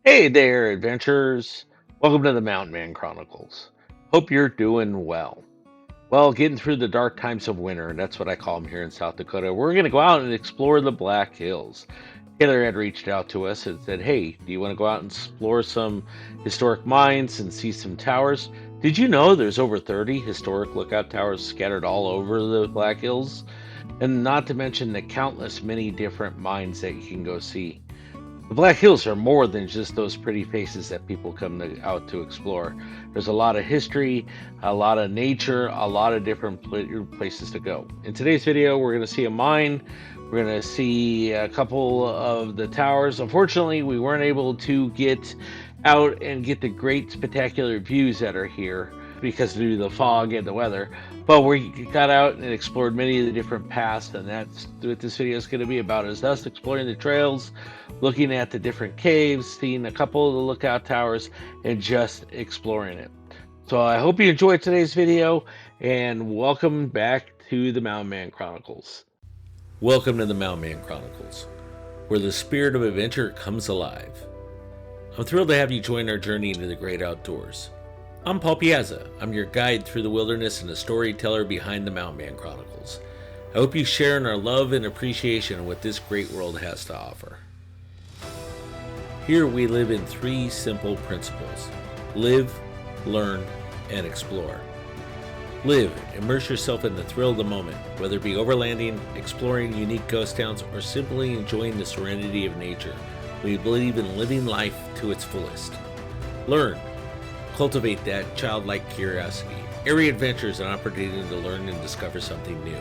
Hey there, adventurers. Welcome to the Mountain Man Chronicles. Hope you're doing well. Well, getting through the dark times of winter, and that's what I call them here in South Dakota. We're going to go out and explore the Black Hills. Taylor had reached out to us and said, "Hey, do you want to go out and explore some historic mines and see some towers? Did you know there's over 30 historic lookout towers scattered all over the Black Hills? And not to mention the countless many different mines that you can go see. The Black Hills are more than just those pretty faces that people out to explore. There's a lot of history, a lot of nature, a lot of different places to go. In today's video, we're going to see a mine. We're going to see a couple of the towers. Unfortunately, we weren't able to get out and get the great spectacular views that are here because due to the fog and the weather. But we got out and explored many of the different paths, and that's what this video is going to be about, is us exploring the trails, looking at the different caves, seeing a couple of the lookout towers, and just exploring it. So I hope you enjoyed today's video, and welcome back to the Mountain Man Chronicles. Welcome to the Mountain Man Chronicles, where the spirit of adventure comes alive. I'm thrilled to have you join our journey into the great outdoors. I'm Paul Piazza. I'm your guide through the wilderness and the storyteller behind the Mountain Man Chronicles. I hope you share in our love and appreciation of what this great world has to offer. Here we live in three simple principles: live, learn, and explore. Live, immerse yourself in the thrill of the moment, whether it be overlanding, exploring unique ghost towns, or simply enjoying the serenity of nature. We believe in living life to its fullest. Learn, cultivate that childlike curiosity. Every adventure is an opportunity to learn and discover something new.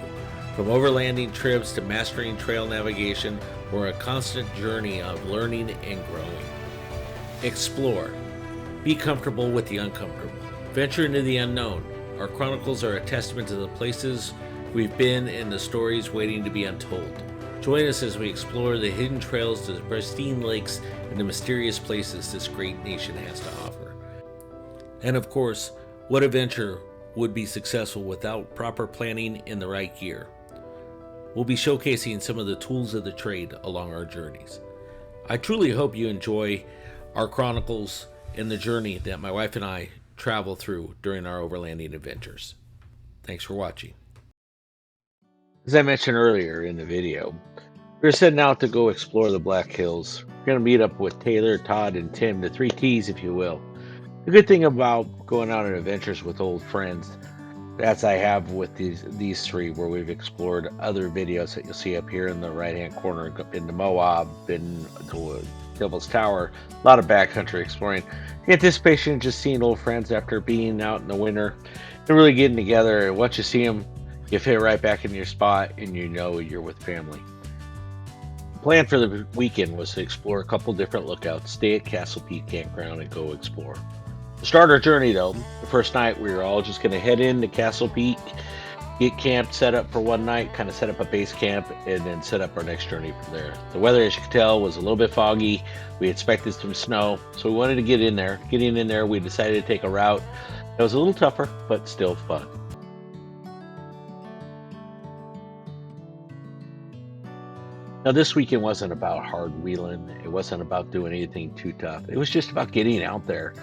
From overlanding trips to mastering trail navigation, we're a constant journey of learning and growing. Explore. Be comfortable with the uncomfortable. Venture into the unknown. Our chronicles are a testament to the places we've been and the stories waiting to be untold. Join us as we explore the hidden trails, the pristine lakes, and the mysterious places this great nation has to offer. And of course, what adventure would be successful without proper planning and the right gear? We'll be showcasing some of the tools of the trade along our journeys. I truly hope you enjoy our chronicles and the journey that my wife and I travel through during our overlanding adventures. Thanks for watching. As I mentioned earlier in the video, we're setting out to go explore the Black Hills. We're going to meet up with Taylor, Todd, and Tim, the three T's, if you will. The good thing about going out on adventures with old friends, as I have with these three, where we've explored other videos that you'll see up here in the right-hand corner, been to Moab, been to Devil's Tower, a lot of backcountry exploring. The anticipation of just seeing old friends after being out in the winter and really getting together. And once you see them, you fit right back in your spot and you know you're with family. The plan for the weekend was to explore a couple different lookouts, stay at Castle Peak Campground, and go explore. To start our journey, though, the first night we were all just going to head into Castle Peak, get camp set up for one night, kind of set up a base camp, and then set up our next journey from there. The weather, as you can tell, was a little bit foggy. We expected some snow, so we wanted to get in there. Getting in there, we decided to take a route that was a little tougher, but still fun. Now, this weekend wasn't about hard wheeling. It wasn't about doing anything too tough. It was just about getting out there.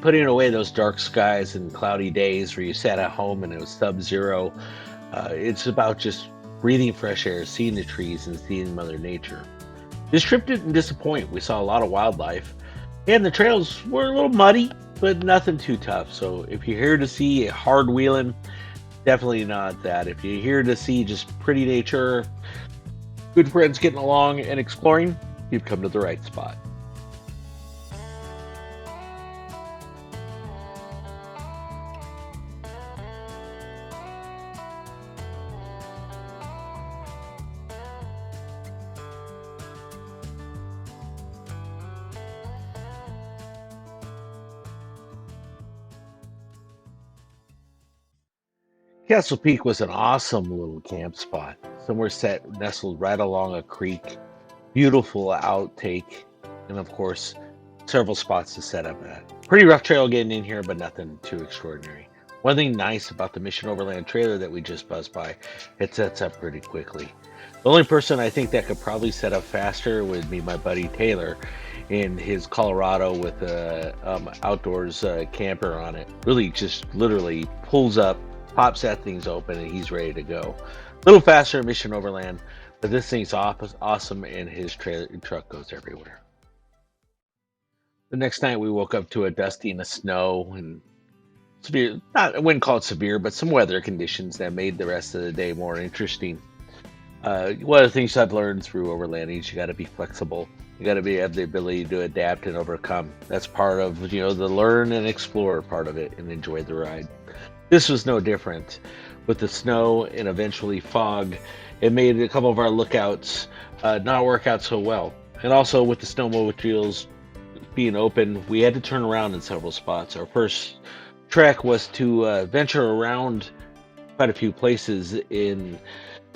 Putting away those dark skies and cloudy days where you sat at home and it was sub-zero. It's about just breathing fresh air, seeing the trees, and seeing Mother Nature. This trip didn't disappoint. We saw a lot of wildlife, and the trails were a little muddy, but nothing too tough. So if you're here to see hard wheeling, definitely not that. If you're here to see just pretty nature, good friends getting along and exploring, you've come to the right spot. Castle Peak was an awesome little camp spot. Somewhere nestled right along a creek, beautiful outtake, and of course, several spots to set up at. Pretty rough trail getting in here, but nothing too extraordinary. One thing nice about the Mission Overland trailer that we just buzzed by, it sets up pretty quickly. The only person I think that could probably set up faster would be my buddy Taylor. in his Colorado with a outdoors camper on it. Really, just literally pulls up, pops that thing's open, and he's ready to go. A little faster Mission Overland, but this thing's awesome, and his trailer truck goes everywhere. The next night, we woke up to a dusting of snow and severe, not, I wouldn't call it severe, but some weather conditions that made the rest of the day more interesting. One of the things I've learned through overlanding is you got to be flexible. You got to have the ability to adapt and overcome. That's part of the learn and explore part of it, and enjoy the ride. This was no different. With the snow and eventually fog, it made a couple of our lookouts not work out so well. And also with the snowmobiles being open, we had to turn around in several spots. Our first trek was to venture around quite a few places in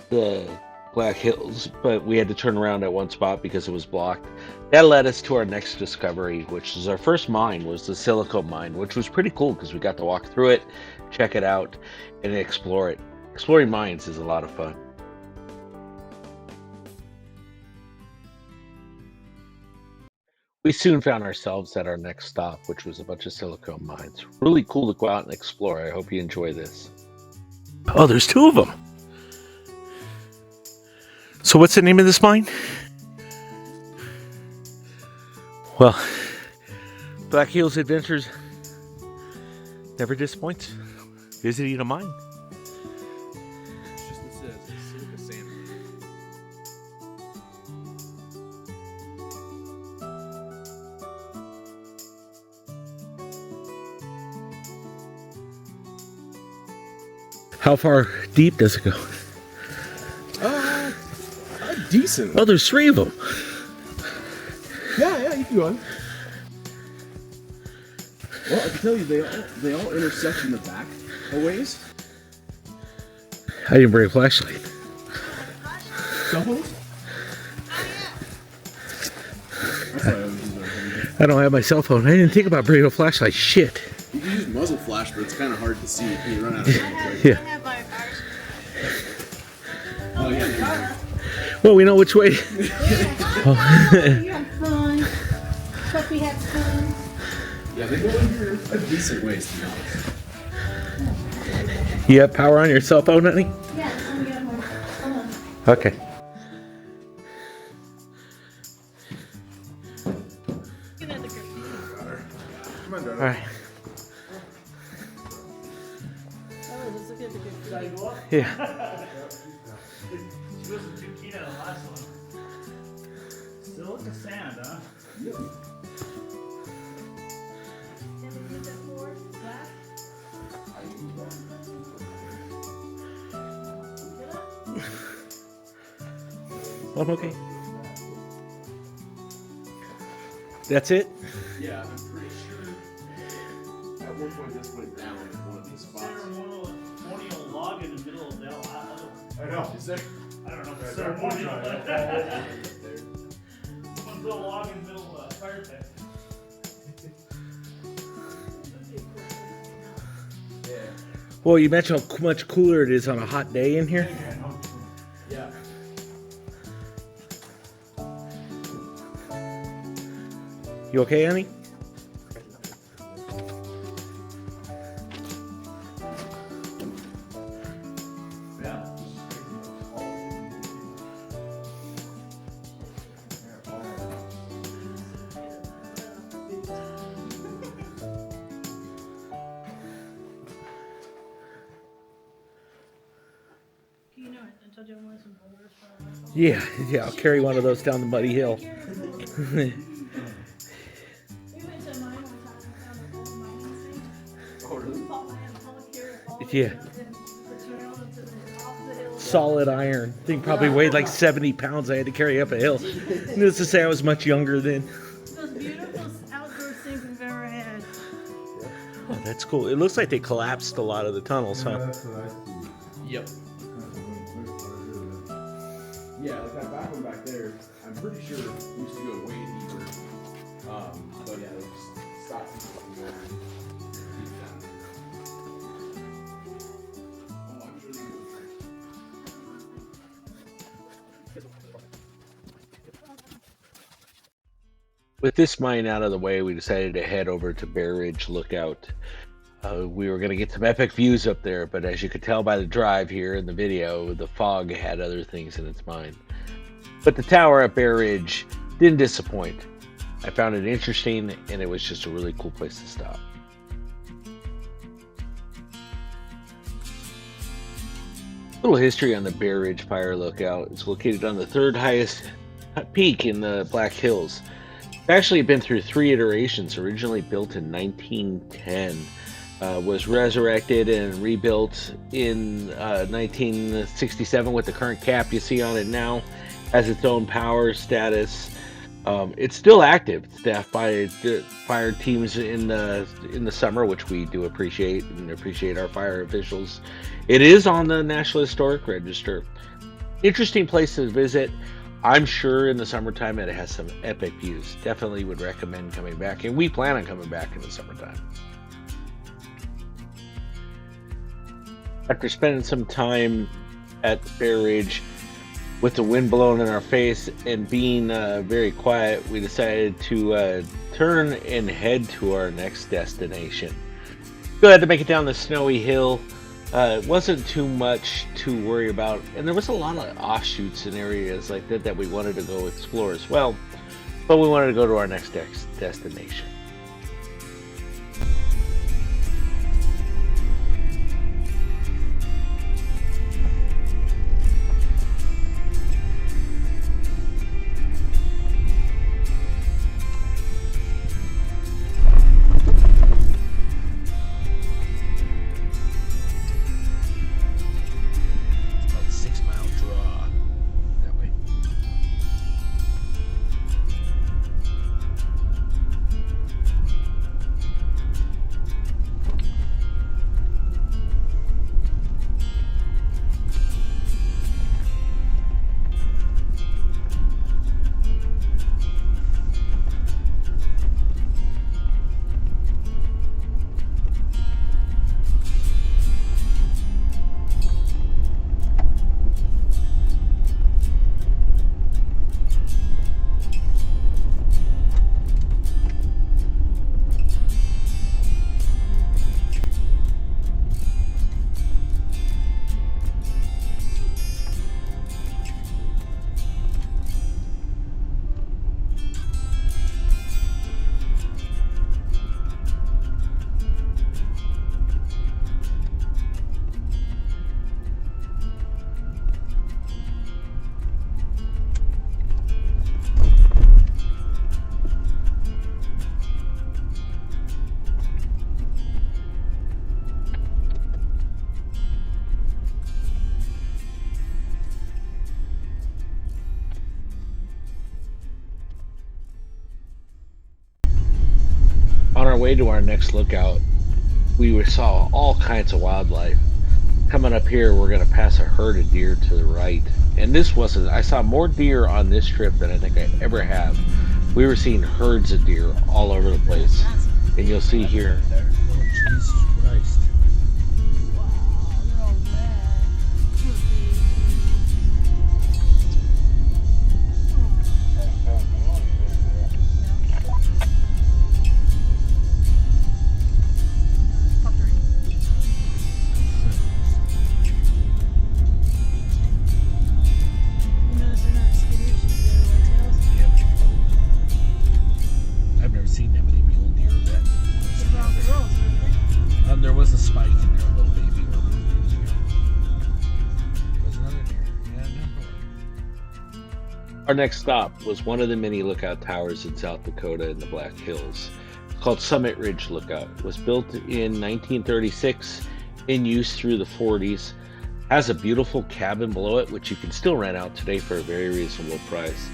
the Black Hills, but we had to turn around at one spot because it was blocked. That led us to our next discovery, which is our first mine, was the silicone mine, which was pretty cool because we got to walk through it, check it out, and explore it. Exploring mines is a lot of fun. We soon found ourselves at our next stop, which was a bunch of silicone mines. Really cool to go out and explore. I hope you enjoy this. Oh, there's two of them. So what's the name of this mine? Well, Black Hills Adventures never disappoints. Visiting a mine. It's just what it says. It's silica sand. How far deep does it go? Decent. Oh, there's three of them. Yeah, you can go on. Well, I can tell you, they all intersect in the back a ways. I didn't bring a flashlight. Cell phones? I don't have my cell phone. I didn't think about bringing a flashlight. Shit. You can use muzzle flash, but it's kind of hard to see when you run out of time. Yeah. Oh, yeah. Well, we know which way. You have fun. Hope we have fun. Yeah, they go in here a decent ways, to be honest. You have power on your cell phone, honey? Yeah, I'm gonna hold on. Okay. Come on, All right. Oh, this is a good. Yeah. She wasn't too keen on the last one. Still in the sand, huh? I'm okay. That's it? Yeah, I'm pretty sure at one point this went down in one of these spots. Ceremonial log in the middle of the other one. I know. Is there? I don't know if it's ceremonial. Someone built a log in the middle of a fire pit. Yeah. Well, you mentioned how much cooler it is on a hot day in here. Yeah. You okay, honey? Yeah, I'll carry one of those down the muddy hill. We went to mine one time and found an old mining thing. Oh, really? Yeah. Solid iron. Thing probably weighed like 70 pounds. I had to carry up a hill. Needless to say, I was much younger then. Most beautiful outdoor things we've ever had. Oh, that's cool. It looks like they collapsed a lot of the tunnels, huh? Yep. Yeah, like that back one back there, I'm pretty sure it used to go way deeper. But yeah, they just stopped people from going deep down. Oh, I'm sure they do. With this mine out of the way, we decided to head over to Bear Ridge Lookout. We were going to get some epic views up there, but as you could tell by the drive here in the video, the fog had other things in its mind. But the tower at Bear Ridge didn't disappoint. I found it interesting, and it was just a really cool place to stop. A little history on the Bear Ridge Fire Lookout. It's located on the third highest peak in the Black Hills. It's actually been through 3 iterations. Originally built in 1910, was resurrected and rebuilt in 1967 with the current cap you see on it now. Has its own power status. It's still active, staffed by fire teams in the summer, which we do appreciate and appreciate our fire officials. It is on the National Historic Register. Interesting place to visit. I'm sure in the summertime it has some epic views. Definitely would recommend coming back, and we plan on coming back in the summertime. After spending some time at Bear Ridge with the wind blowing in our face and being very quiet, we decided to turn and head to our next destination. Good to make it down the snowy hill. It wasn't too much to worry about, and there was a lot of offshoots in areas like that we wanted to go explore as well, but we wanted to go to our next destination. On our way to our next lookout, we saw all kinds of wildlife. Coming up here, we're going to pass a herd of deer to the right. And I saw more deer on this trip than I think I ever have. We were seeing herds of deer all over the place. And you'll see here. Oh, Jesus Christ. There was a spike in there, a little baby one. There's another deer. Yeah, definitely. Our next stop was one of the many lookout towers in South Dakota in the Black Hills, called Summit Ridge Lookout. It was built in 1936, in use through the 40s. Has a beautiful cabin below it, which you can still rent out today for a very reasonable price.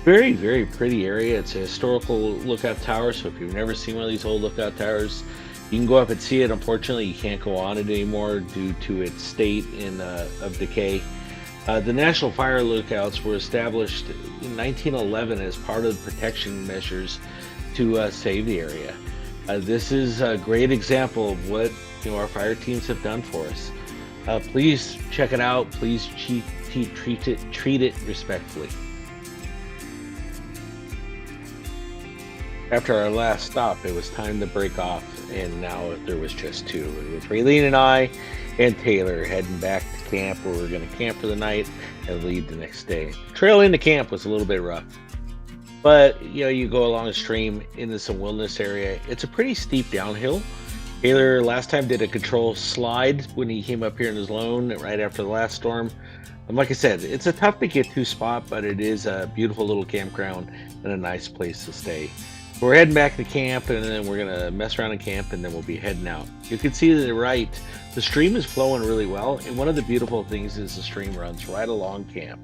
Very, very pretty area. It's a historical lookout tower, so if you've never seen one of these old lookout towers, you can go up and see it. Unfortunately, you can't go on it anymore due to its state of decay. The National Fire Lookouts were established in 1911 as part of the protection measures to save the area. This is a great example of what our fire teams have done for us. Please check it out. Please treat it respectfully. After our last stop, it was time to break off, and now there was just two. It was Raylene and I and Taylor heading back to camp where we were going to camp for the night and leave the next day. The trail into camp was a little bit rough, but you go along a stream into some wilderness area. It's a pretty steep downhill. Taylor last time did a control slide when he came up here in his loan right after the last storm. And like I said, it's a tough to get to spot, but it is a beautiful little campground and a nice place to stay. We're heading back to camp, and then we're gonna mess around in camp, and then we'll be heading out. You can see to the right, the stream is flowing really well, and one of the beautiful things is the stream runs right along camp.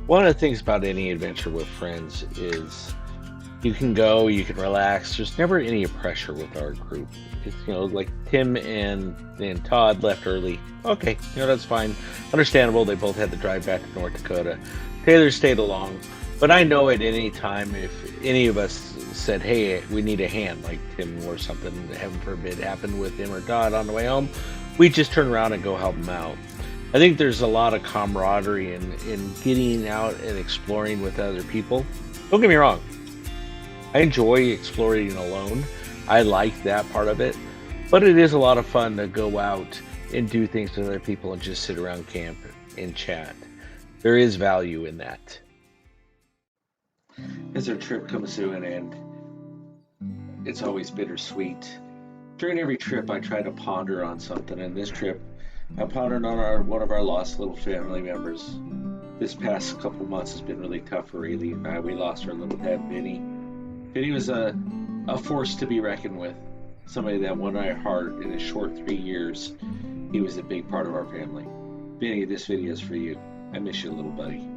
One of the things about any adventure with friends is you can go, you can relax. There's never any pressure with our group. It's, like Tim and Todd left early. Okay, that's fine. Understandable. They both had to drive back to North Dakota. Taylor stayed along. But I know at any time if any of us said, hey, we need a hand, like Tim or something, heaven forbid, happened with him or Todd on the way home, we just turn around and go help them out. I think there's a lot of camaraderie in getting out and exploring with other people. Don't get me wrong. I enjoy exploring alone. I like that part of it. But it is a lot of fun to go out and do things with other people and just sit around camp and chat. There is value in that. As our trip comes to an end, it's always bittersweet. During every trip, I try to ponder on something. And this trip, I pondered on one of our lost little family members. This past couple months has been really tough for Ely and I. We lost our little pet, Vinne. Vinne was a force to be reckoned with. Somebody that won our heart in a short 3 years. He was a big part of our family. Vinne, this video is for you. I miss you, little buddy.